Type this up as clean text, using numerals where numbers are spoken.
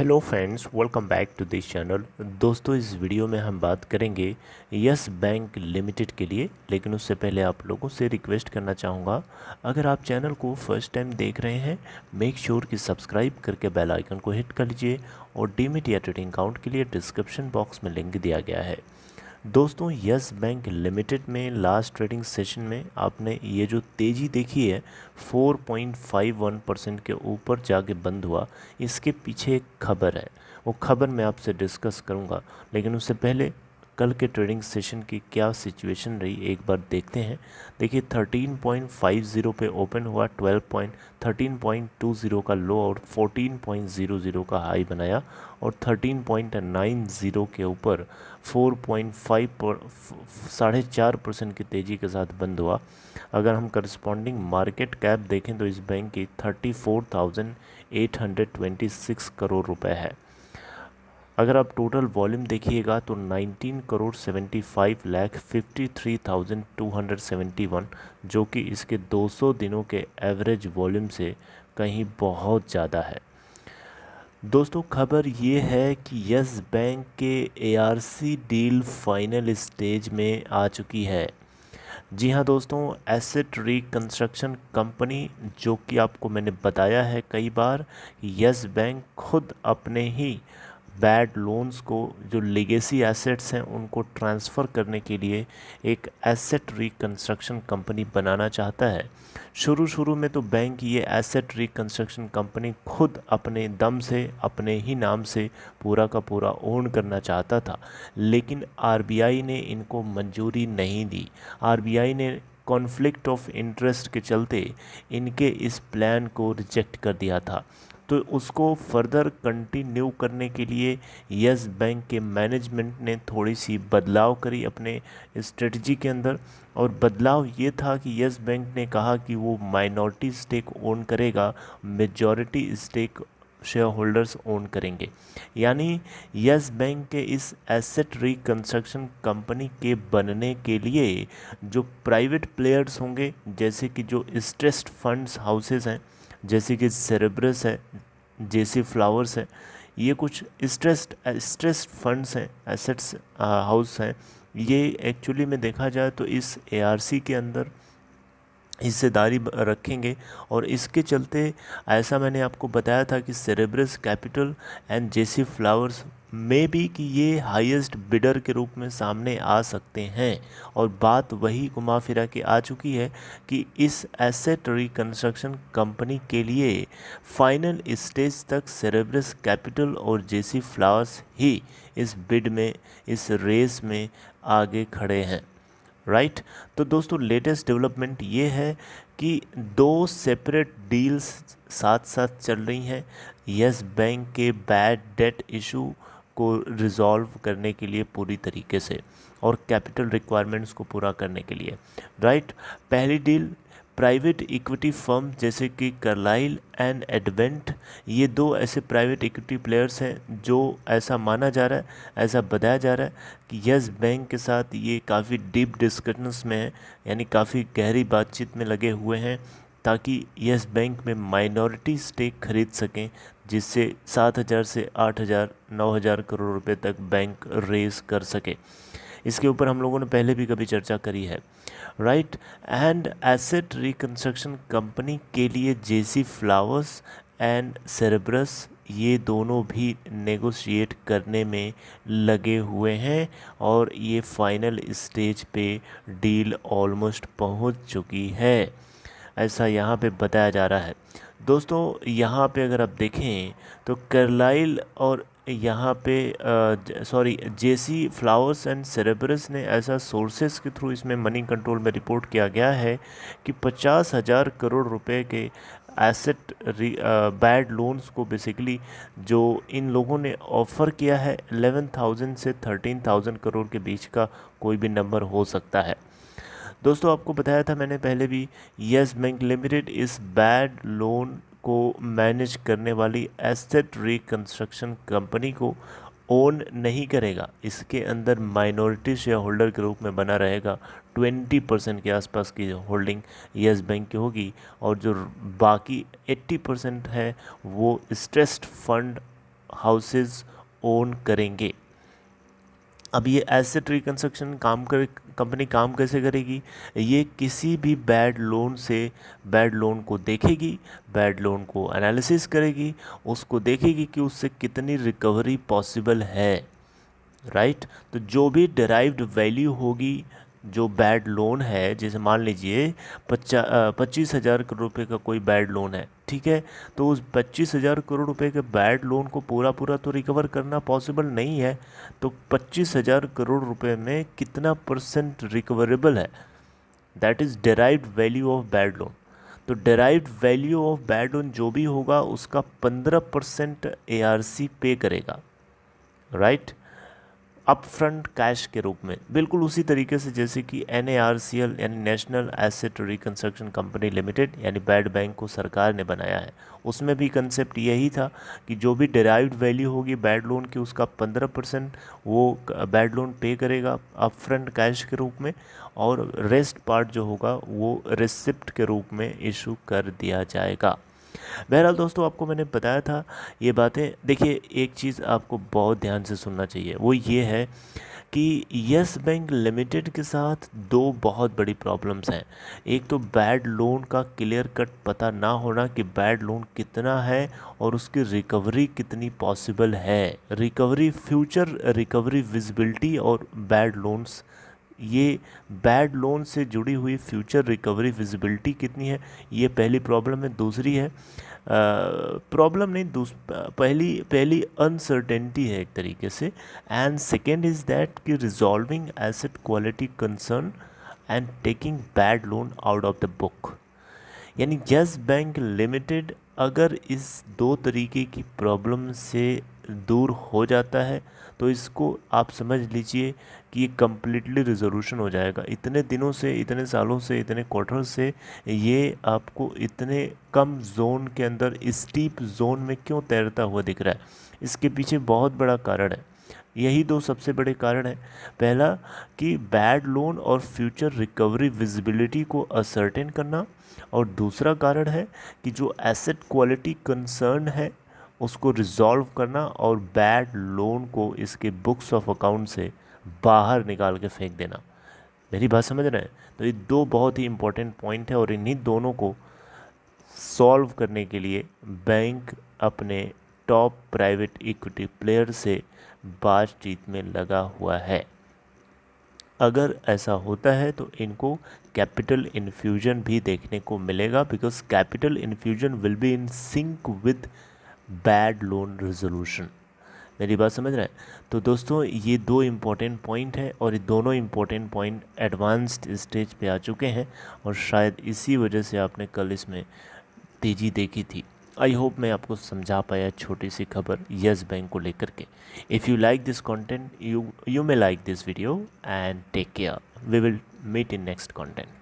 Hello friends, welcome back to this channel. दोस्तों, इस video में हम बात करेंगे यस बैंक लिमिटेड के लिए। लेकिन उससे पहले आप लोगों से रिक्वेस्ट करना चाहूँगा, अगर आप चैनल को फर्स्ट टाइम देख रहे हैं, मेक श्योर कि सब्सक्राइब करके बेल आइकन को हिट कर लीजिए। और डीमिट या ट्रेडिंग अकाउंट के लिए डिस्क्रिप्शन बॉक्स में लिंक दिया गया है। दोस्तों, यस बैंक लिमिटेड में लास्ट ट्रेडिंग सेशन में आपने ये जो तेज़ी देखी है 4.51% के ऊपर जाके बंद हुआ, इसके पीछे एक खबर है। वो खबर मैं आपसे डिस्कस करूंगा, लेकिन उससे पहले कल के ट्रेडिंग सेशन की क्या सिचुएशन रही एक बार देखते हैं। देखिए 13.50 पे ओपन हुआ, 13.20 का लो और 14.00 का हाई बनाया और 13.90 के ऊपर 4.5 4.5% की तेज़ी के साथ बंद हुआ। अगर हम करस्पॉन्डिंग मार्केट कैप देखें तो इस बैंक की 34,826 करोड़ रुपए है। अगर आप टोटल वॉल्यूम देखिएगा तो 19 करोड़ 75 लाख 53,271, जो कि इसके 200 दिनों के एवरेज वॉल्यूम से कहीं बहुत ज़्यादा है। दोस्तों, खबर ये है कि यस बैंक के एआरसी डील फाइनल स्टेज में आ चुकी है। जी हाँ दोस्तों, एसेट रिकंस्ट्रक्शन कंपनी, जो कि आपको मैंने बताया है कई बार, यस बैंक खुद अपने ही बैड लोन्स को, जो लेगेसी एसेट्स हैं, उनको ट्रांसफ़र करने के लिए एक एसेट रिकंस्ट्रक्शन कंपनी बनाना चाहता है। शुरू में तो बैंक ये एसेट रिकंस्ट्रक्शन कंपनी खुद अपने दम से, अपने ही नाम से पूरा का पूरा ओन करना चाहता था, लेकिन आरबीआई ने इनको मंजूरी नहीं दी। आरबीआई ने कॉन्फ्लिक्ट ऑफ इंटरेस्ट के चलते इनके इस प्लान को रिजेक्ट कर दिया था। तो उसको फर्दर कंटिन्यू करने के लिए यस बैंक के मैनेजमेंट ने थोड़ी सी बदलाव करी अपने स्ट्रेटजी के अंदर। और बदलाव ये था कि यस बैंक ने कहा कि वो माइनॉरिटी स्टेक ओन करेगा, majority stake shareholders own करेंगे। यानी यस बैंक के इस एसेट रिकंस्ट्रक्शन कंपनी के बनने के लिए जो प्राइवेट प्लेयर्स होंगे, जैसे कि जो स्ट्रेस्ड फंड्स हाउसेस हैं, जैसे कि सेरेब्रस है, जेसी फ्लावर्स है, ये कुछ स्ट्रेस्ड फंड्स हैं, एसेट्स हाउस हैं। ये एक्चुअली में देखा जाए तो इस एआरसी के अंदर हिस्सेदारी रखेंगे। और इसके चलते ऐसा मैंने आपको बताया था कि सेरेब्रस कैपिटल एंड जेसी फ्लावर्स में भी कि ये हाईएस्ट बिडर के रूप में सामने आ सकते हैं। और बात वही घुमा फिरा के आ चुकी है कि इस एसेट रिकंस्ट्रक्शन कंपनी के लिए फाइनल स्टेज तक सेरेब्रस कैपिटल और जेसी फ्लावर्स ही इस बिड में, इस रेस में आगे खड़े हैं। राइट। तो दोस्तों, लेटेस्ट डेवलपमेंट ये है कि दो सेपरेट डील्स साथ साथ चल रही हैं यस बैंक के बैड डेट इशू को रिजॉल्व करने के लिए पूरी तरीके से, और कैपिटल रिक्वायरमेंट्स को पूरा करने के लिए। राइट। पहली डील प्राइवेट इक्विटी फर्म जैसे कि कार्लाइल एंड एडवेंट, ये दो ऐसे प्राइवेट इक्विटी प्लेयर्स हैं जो ऐसा माना जा रहा है, ऐसा बताया जा रहा है कि यस बैंक के साथ ये काफ़ी डीप डिस्कशंस में है, यानी काफ़ी गहरी बातचीत में लगे हुए हैं, ताकि यस बैंक में माइनॉरिटी स्टेक खरीद सकें, जिससे 7,000 से 8,000 9,000 करोड़ रुपए तक बैंक रेज कर सके। इसके ऊपर हम लोगों ने पहले भी कभी चर्चा करी है। Right. And asset reconstruction company के लिए जेसी फ्लावर्स एंड सेरेब्रस, ये दोनों भी नेगोशिएट करने में लगे हुए हैं और ये फाइनल स्टेज पे डील ऑलमोस्ट पहुंच चुकी है, ऐसा यहाँ पे बताया जा रहा है। दोस्तों, यहाँ पे अगर आप देखें तो कार्लाइल और यहाँ पे जेसी फ्लावर्स एंड सेरेब्रस ने, ऐसा सोर्सेस के थ्रू इसमें मनी कंट्रोल में रिपोर्ट किया गया है कि 50,000 करोड़ रुपए के एसेट बैड लोन्स को बेसिकली जो इन लोगों ने ऑफ़र किया है, 11,000 से 13,000 करोड़ के बीच का कोई भी नंबर हो सकता है। दोस्तों, आपको बताया था मैंने पहले भी, यस बैंक लिमिटेड इस बैड लोन को मैनेज करने वाली एसेट रिकंस्ट्रक्शन कंपनी को ओन नहीं करेगा। इसके अंदर माइनॉरिटी शेयर होल्डर के रूप में बना रहेगा। 20% के आसपास की होल्डिंग यस बैंक की होगी, और जो बाकी 80% है वो स्ट्रेस्ड फंड हाउसेज ओन करेंगे। अब ये एसेट रिकंस्ट्रक्शन कंपनी काम कैसे करेगी? ये किसी भी बैड लोन को देखेगी, बैड लोन को एनालिसिस करेगी, उसको देखेगी कि उससे कितनी रिकवरी पॉसिबल है, राइट। तो जो भी डिराइव्ड वैल्यू होगी जो बैड लोन है, जैसे मान लीजिए 25,000 करोड़ रुपए का कोई बैड लोन है, ठीक है, तो उस 25,000 करोड़ रुपए के बैड लोन को पूरा तो रिकवर करना पॉसिबल नहीं है। तो 25,000 करोड़ रुपए में कितना परसेंट रिकवरेबल है, that is derived value of bad loan. तो derived value of bad loan जो भी होगा उसका 15% ARC पे करेगा, राइट, अप फ्रंट कैश के रूप में। बिल्कुल उसी तरीके से जैसे कि NARCL यानी national asset reconstruction company limited यानी बैड बैंक को सरकार ने बनाया है, उसमें भी कंसेप्ट यही था कि जो भी डिराइव्ड वैल्यू होगी बैड लोन की उसका 15% वो बैड लोन पे करेगा अप फ्रंट कैश के रूप में, और रेस्ट पार्ट जो होगा वो रिसिप्ट के रूप में इशू कर दिया जाएगा। बहरहाल दोस्तों, आपको मैंने बताया था ये बातें। देखिए, एक चीज़ आपको बहुत ध्यान से सुनना चाहिए, वो ये है कि यस बैंक लिमिटेड के साथ दो बहुत बड़ी प्रॉब्लम्स हैं। एक तो बैड लोन का क्लियर कट पता ना होना कि बैड लोन कितना है और उसकी रिकवरी कितनी पॉसिबल है। फ्यूचर रिकवरी विजिबिलिटी और बैड लोन्स, ये बैड लोन से जुड़ी हुई फ्यूचर रिकवरी विजिबिलिटी कितनी है, ये पहली प्रॉब्लम है। दूसरी है प्रॉब्लम नहीं, पहली अनसर्टेनिटी है एक तरीके से। एंड सेकेंड इज़ दैट कि resolving asset quality concern and taking bad loan out of the book. यानी यस बैंक लिमिटेड अगर इस दो तरीके की प्रॉब्लम से दूर हो जाता है तो इसको आप समझ लीजिए कि ये कम्प्लीटली रिजोल्यूशन हो जाएगा। इतने दिनों से, इतने सालों से, इतने क्वार्टर से ये आपको इतने कम जोन के अंदर स्टीप जोन में क्यों तैरता हुआ दिख रहा है? इसके पीछे बहुत बड़ा कारण है। यही दो सबसे बड़े कारण हैं। पहला कि बैड लोन और फ्यूचर रिकवरी विजिबिलिटी को असर्टेन करना, और दूसरा कारण है कि जो एसेट क्वालिटी कंसर्न है उसको रिजॉल्व करना और बैड लोन को इसके बुक्स ऑफ अकाउंट से बाहर निकाल के फेंक देना। मेरी बात समझ रहे हैं? तो ये दो बहुत ही इंपॉर्टेंट पॉइंट है और इन्हीं दोनों को सॉल्व करने के लिए बैंक अपने टॉप प्राइवेट इक्विटी प्लेयर से बातचीत में लगा हुआ है। अगर ऐसा होता है तो इनको कैपिटल इन्फ्यूजन भी देखने को मिलेगा, because capital infusion will be in sync with bad loan resolution. मेरी बात समझ रहे हैं? तो दोस्तों, ये दो इम्पोर्टेंट पॉइंट है और ये दोनों इम्पोर्टेंट पॉइंट एडवांस्ड स्टेज पे आ चुके हैं और शायद इसी वजह से आपने कल इसमें तेज़ी देखी थी। आई होप मैं आपको समझा पाया छोटी सी खबर यस बैंक को लेकर के। If you like this content, you may like this video and take care. We will meet in next content.